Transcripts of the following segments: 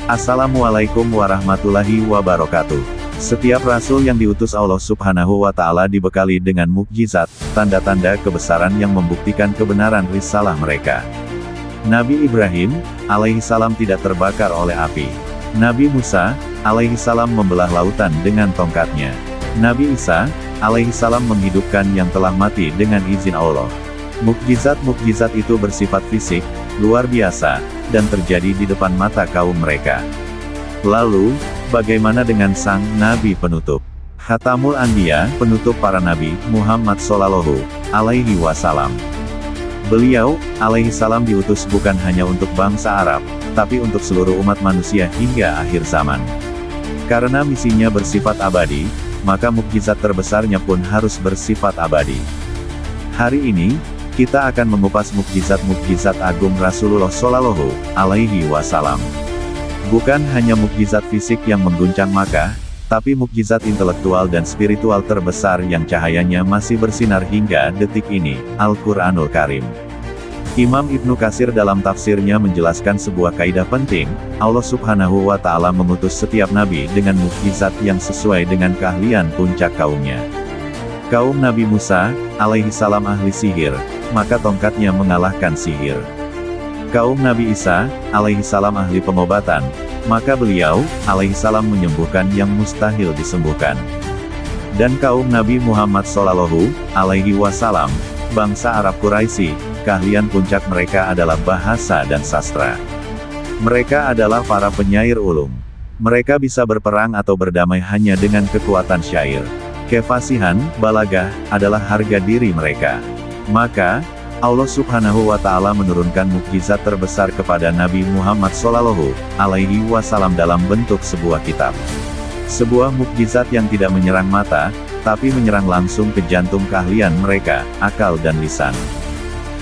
Assalamualaikum warahmatullahi wabarakatuh. Setiap rasul yang diutus Allah Subhanahu wa Ta'ala dibekali dengan mukjizat, tanda-tanda kebesaran yang membuktikan kebenaran risalah mereka. Nabi Ibrahim alaihissalam tidak terbakar oleh api. Nabi Musa alaihissalam membelah lautan dengan tongkatnya. Nabi Isa alaihissalam menghidupkan yang telah mati dengan izin Allah. Mukjizat-mukjizat itu bersifat fisik, luar biasa, dan terjadi di depan mata kaum mereka. Lalu, bagaimana dengan sang Nabi penutup? Khatamul Anbiya, penutup para Nabi, Muhammad Shallallahu Alaihi Wasallam. Beliau, alaihissalam diutus bukan hanya untuk bangsa Arab, tapi untuk seluruh umat manusia hingga akhir zaman. Karena misinya bersifat abadi, maka mukjizat terbesarnya pun harus bersifat abadi. Hari ini, kita akan mengupas mukjizat-mukjizat agung Rasulullah Shallallahu Alaihi Wasallam. Bukan hanya mukjizat fisik yang mengguncang Makkah, tapi mukjizat intelektual dan spiritual terbesar yang cahayanya masih bersinar hingga detik ini, Al-Quranul Karim. Imam Ibnu Katsir dalam tafsirnya menjelaskan sebuah kaidah penting, Allah Subhanahu wa Ta'ala mengutus setiap nabi dengan mukjizat yang sesuai dengan keahlian puncak kaumnya. Kaum Nabi Musa alaihissalam ahli sihir, maka tongkatnya mengalahkan sihir. Kaum Nabi Isa alaihissalam ahli pengobatan, maka beliau alaihissalam menyembuhkan yang mustahil disembuhkan. Dan kaum Nabi Muhammad Shallallahu Alaihi Wasallam, bangsa Arab Quraisy, keahlian puncak mereka adalah bahasa dan sastra. Mereka adalah para penyair ulum. Mereka bisa berperang atau berdamai hanya dengan kekuatan syair. Kefasihan, balagah, adalah harga diri mereka. Maka, Allah Subhanahu wa Ta'ala menurunkan mukjizat terbesar kepada Nabi Muhammad Shallallahu Alaihi Wasallam dalam bentuk sebuah kitab. Sebuah mukjizat yang tidak menyerang mata, tapi menyerang langsung ke jantung keahlian mereka, akal dan lisan.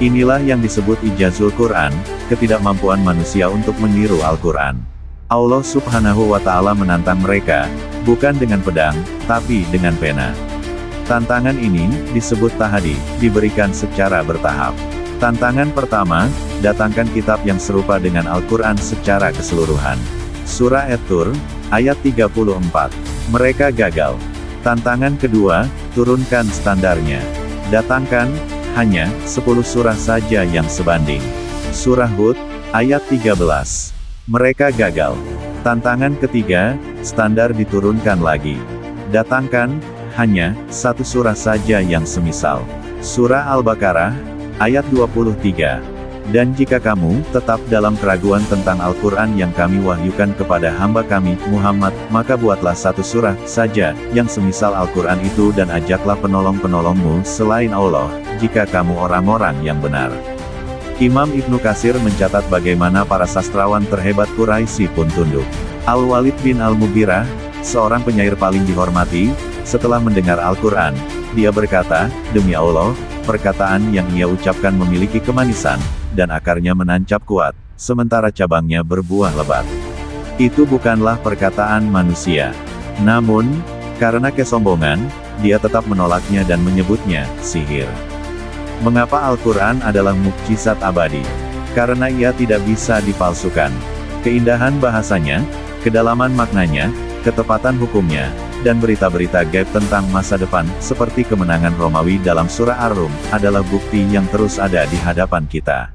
Inilah yang disebut ijazul Quran, ketidakmampuan manusia untuk meniru Al-Quran. Allah Subhanahu wa Ta'ala menantang mereka, bukan dengan pedang, tapi dengan pena. Tantangan ini disebut tahadi, diberikan secara bertahap. Tantangan pertama, datangkan kitab yang serupa dengan Al-Quran secara keseluruhan. Surah At-Tur, ayat 34. Mereka gagal. Tantangan kedua, turunkan standarnya. Datangkan hanya 10 surah saja yang sebanding. Surah Hud, ayat 13. Mereka gagal. Tantangan ketiga, standar diturunkan lagi. Datangkan hanya 1 surah saja yang semisal. Surah Al-Baqarah, ayat 23. Dan jika kamu tetap dalam keraguan tentang Al-Quran yang kami wahyukan kepada hamba kami, Muhammad, maka buatlah 1 surah saja yang semisal Al-Quran itu dan ajaklah penolong-penolongmu selain Allah, jika kamu orang-orang yang benar. Imam Ibnu Katsir mencatat bagaimana para sastrawan terhebat Quraisy pun tunduk. Al-Walid bin Al-Mughirah, seorang penyair paling dihormati, setelah mendengar Al-Quran, dia berkata, demi Allah, perkataan yang ia ucapkan memiliki kemanisan, dan akarnya menancap kuat, sementara cabangnya berbuah lebat. Itu bukanlah perkataan manusia. Namun, karena kesombongan, dia tetap menolaknya dan menyebutnya sihir. Mengapa Al-Quran adalah mukjizat abadi? Karena ia tidak bisa dipalsukan. Keindahan bahasanya, kedalaman maknanya, ketepatan hukumnya, dan berita-berita gaib tentang masa depan, seperti kemenangan Romawi dalam surah Ar-Rum, adalah bukti yang terus ada di hadapan kita.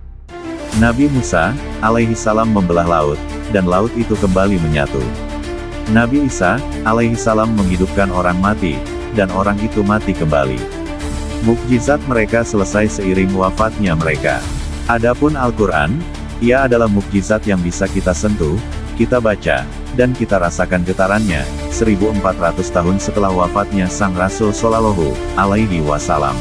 Nabi Musa alaihissalam membelah laut, dan laut itu kembali menyatu. Nabi Isa alaihissalam menghidupkan orang mati, dan orang itu mati kembali. Mukjizat mereka selesai seiring wafatnya mereka. Adapun Al-Quran, ia adalah mukjizat yang bisa kita sentuh, kita baca, dan kita rasakan getarannya, 1400 tahun setelah wafatnya Sang Rasul Shallallahu Alaihi Wasallam.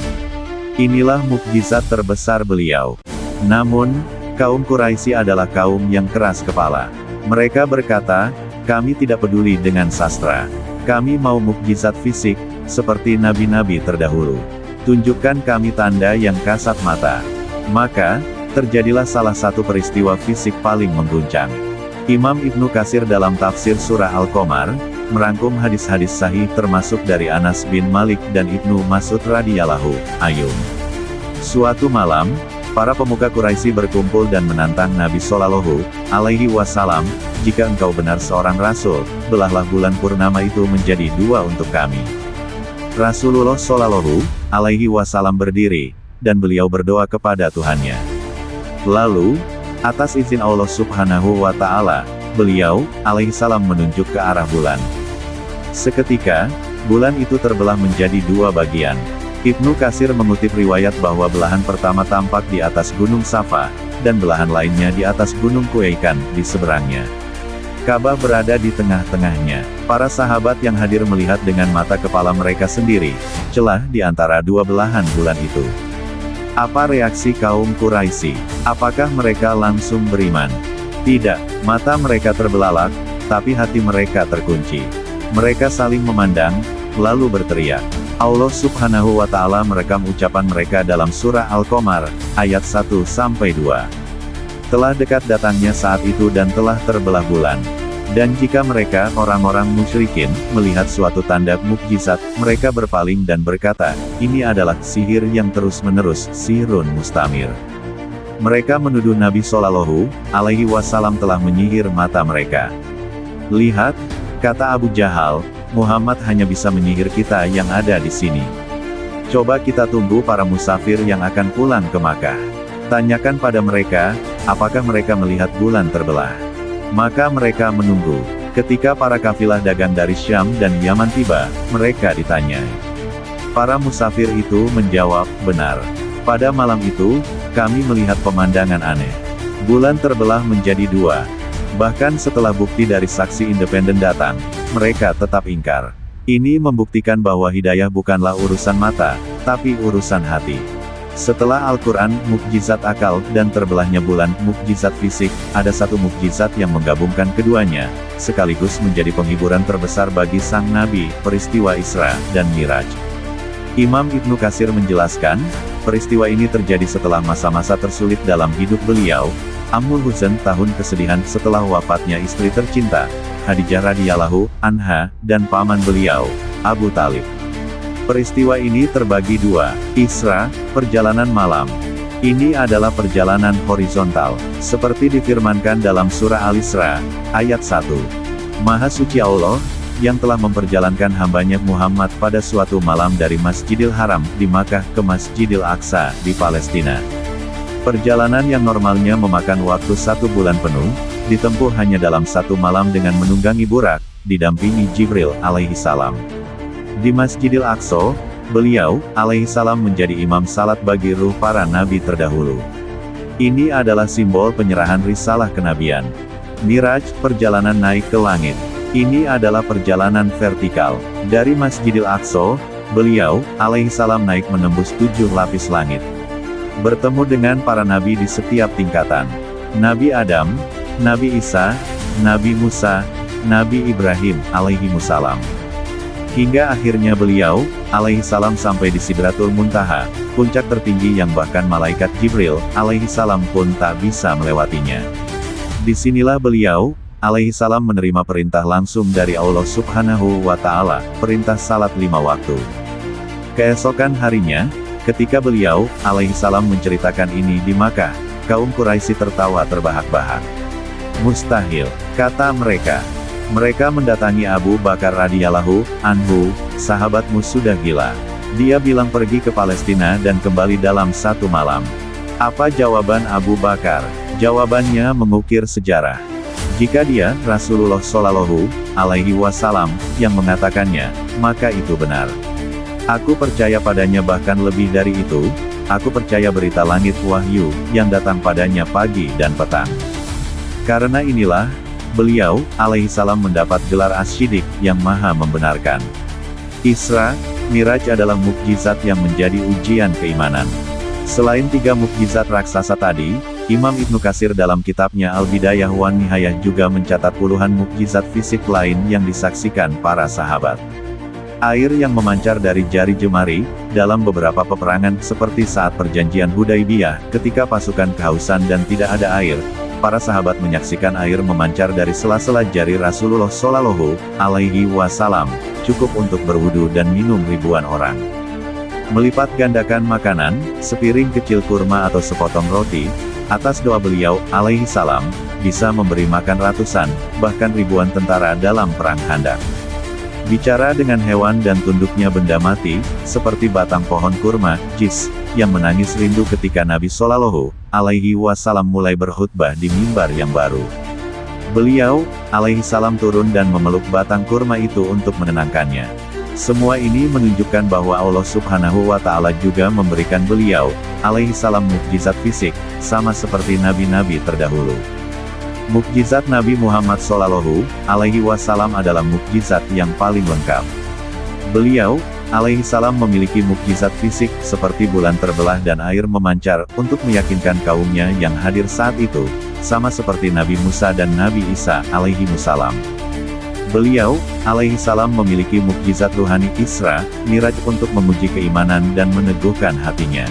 Inilah mukjizat terbesar beliau. Namun, kaum Quraisy adalah kaum yang keras kepala. Mereka berkata, kami tidak peduli dengan sastra. Kami mau mukjizat fisik, seperti nabi-nabi terdahulu. Tunjukkan kami tanda yang kasat mata. Maka, terjadilah salah satu peristiwa fisik paling mengguncang. Imam Ibnu Katsir dalam tafsir surah Al-Qamar, merangkum hadis-hadis sahih termasuk dari Anas bin Malik dan Ibnu Mas'ud radhiyallahu anhu. Suatu malam, Para pemuka Quraisy berkumpul dan menantang Nabi Shallallahu Alaihi Wasallam, jika engkau benar seorang rasul, belahlah bulan purnama itu menjadi dua untuk kami. Rasulullah Shallallahu Alaihi Wasallam berdiri, dan beliau berdoa kepada Tuhannya. Lalu, atas izin Allah Subhanahu wa Ta'ala, beliau, alaihissalam menunjuk ke arah bulan. Seketika, bulan itu terbelah menjadi dua bagian. Ibnu Katsir mengutip riwayat bahwa belahan pertama tampak di atas gunung Safa, dan belahan lainnya di atas gunung Kuaikan, di seberangnya. Ka'bah berada di tengah-tengahnya. Para sahabat yang hadir melihat dengan mata kepala mereka sendiri, celah di antara dua belahan bulan itu. Apa reaksi kaum Quraisy? Apakah mereka langsung beriman? Tidak, mata mereka terbelalak, tapi hati mereka terkunci. Mereka saling memandang, lalu berteriak. Allah Subhanahu wa Ta'ala merekam ucapan mereka dalam surah Al-Qamar, ayat 1-2. Telah dekat datangnya saat itu dan telah terbelah bulan. Dan jika mereka, orang-orang musyrikin, melihat suatu tanda mukjizat, mereka berpaling dan berkata, ini adalah sihir yang terus-menerus, sihirun mustamir. Mereka menuduh Nabi Shallallahu Alaihi Wasallam telah menyihir mata mereka. Lihat, kata Abu Jahal, Muhammad hanya bisa menyihir kita yang ada di sini. Coba kita tunggu para musafir yang akan pulang ke Makkah. Tanyakan pada mereka, apakah mereka melihat bulan terbelah. Maka mereka menunggu. Ketika para kafilah dagang dari Syam dan Yaman tiba, mereka ditanya. Para musafir itu menjawab, benar. Pada malam itu, kami melihat pemandangan aneh. Bulan terbelah menjadi dua. Bahkan setelah bukti dari saksi independen datang, mereka tetap ingkar. Ini membuktikan bahwa hidayah bukanlah urusan mata, tapi urusan hati. Setelah Al-Quran, mukjizat akal, dan terbelahnya bulan, mukjizat fisik, ada satu mukjizat yang menggabungkan keduanya, sekaligus menjadi penghiburan terbesar bagi sang Nabi, peristiwa Isra dan Miraj. Imam Ibnu Katsir menjelaskan, peristiwa ini terjadi setelah masa-masa tersulit dalam hidup beliau, Amul Huzn, tahun kesedihan setelah wafatnya istri tercinta, Khadijah radhiyallahu anha, dan paman beliau, Abu Talib. Peristiwa ini terbagi dua. Isra, perjalanan malam. Ini adalah perjalanan horizontal, seperti difirmankan dalam surah Al-Isra, ayat 1. Maha Suci Allah, yang telah memperjalankan hambanya Muhammad pada suatu malam dari Masjidil Haram, di Makkah, ke Masjidil Aqsa, di Palestina. Perjalanan yang normalnya memakan waktu 1 bulan penuh, ditempuh hanya dalam 1 malam dengan menunggangi burak, didampingi Jibril alaihissalam. Di Masjidil Aqsa, beliau, alaihissalam menjadi imam salat bagi ruh para nabi terdahulu. Ini adalah simbol penyerahan risalah kenabian. Miraj, perjalanan naik ke langit. Ini adalah perjalanan vertikal. Dari Masjidil Aqsa, beliau, alaihissalam naik menembus 7 lapis langit. Bertemu dengan para nabi di setiap tingkatan. Nabi Adam, Nabi Isa, Nabi Musa, Nabi Ibrahim, alaihimussalam. Hingga akhirnya beliau, alaihissalam sampai di Sidratul Muntaha, puncak tertinggi yang bahkan malaikat Jibril, alaihissalam pun tak bisa melewatinya. Disinilah beliau, alaihissalam menerima perintah langsung dari Allah Subhanahu wa Ta'ala, perintah salat 5 waktu. Keesokan harinya, ketika beliau, alaihissalam menceritakan ini di Makkah, kaum Quraisy tertawa terbahak-bahak. Mustahil, kata mereka. Mereka mendatangi Abu Bakar radhiyallahu anhu, sahabatmu sudah gila. Dia bilang pergi ke Palestina dan kembali dalam 1 malam. Apa jawaban Abu Bakar? Jawabannya mengukir sejarah. Jika dia, Rasulullah Shallallahu Alaihi Wasallam, yang mengatakannya, maka itu benar. Aku percaya padanya, bahkan lebih dari itu, aku percaya berita langit wahyu, yang datang padanya pagi dan petang. Karena inilah, beliau, alaihissalam mendapat gelar As-Siddiq, yang maha membenarkan. Isra, Miraj adalah mukjizat yang menjadi ujian keimanan. Selain 3 mukjizat raksasa tadi, Imam Ibnu Katsir dalam kitabnya Al-Bidayah wan Nihayah juga mencatat puluhan mukjizat fisik lain yang disaksikan para sahabat. Air yang memancar dari jari jemari, dalam beberapa peperangan seperti saat perjanjian Hudaibiyah, ketika pasukan kehausan dan tidak ada air, para sahabat menyaksikan air memancar dari sela-sela jari Rasulullah Shallallahu Alaihi Wasallam, cukup untuk berwudu dan minum ribuan orang. melipat gandakan makanan, sepiring kecil kurma atau sepotong roti, atas doa beliau, alaihi salam, bisa memberi makan ratusan, bahkan ribuan tentara dalam perang Khandaq. Bicara dengan hewan dan tunduknya benda mati, seperti batang pohon kurma, jis, yang menangis rindu ketika Nabi Shallallahu Alaihi Wasallam mulai berkhutbah di mimbar yang baru. Beliau, alaihi salam turun dan memeluk batang kurma itu untuk menenangkannya. Semua ini menunjukkan bahwa Allah Subhanahu wa Ta'ala juga memberikan beliau, alaihi salam, mukjizat fisik, sama seperti nabi-nabi terdahulu. Mukjizat Nabi Muhammad Shallallahu Alaihi Wasallam adalah mukjizat yang paling lengkap. Beliau, alaihi salam, memiliki mukjizat fisik, seperti bulan terbelah dan air memancar, untuk meyakinkan kaumnya yang hadir saat itu, sama seperti Nabi Musa dan Nabi Isa, alaihi salam. Beliau, alaihi salam, memiliki mukjizat ruhani Isra, Miraj untuk menguji keimanan dan meneguhkan hatinya.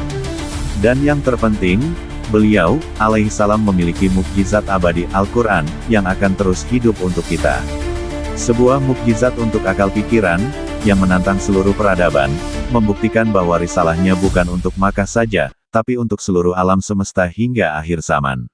Dan yang terpenting, beliau, alaihi salam, memiliki mukjizat abadi Al-Quran, yang akan terus hidup untuk kita. Sebuah mukjizat untuk akal pikiran, yang menantang seluruh peradaban, membuktikan bahwa risalahnya bukan untuk Makkah saja, tapi untuk seluruh alam semesta hingga akhir zaman.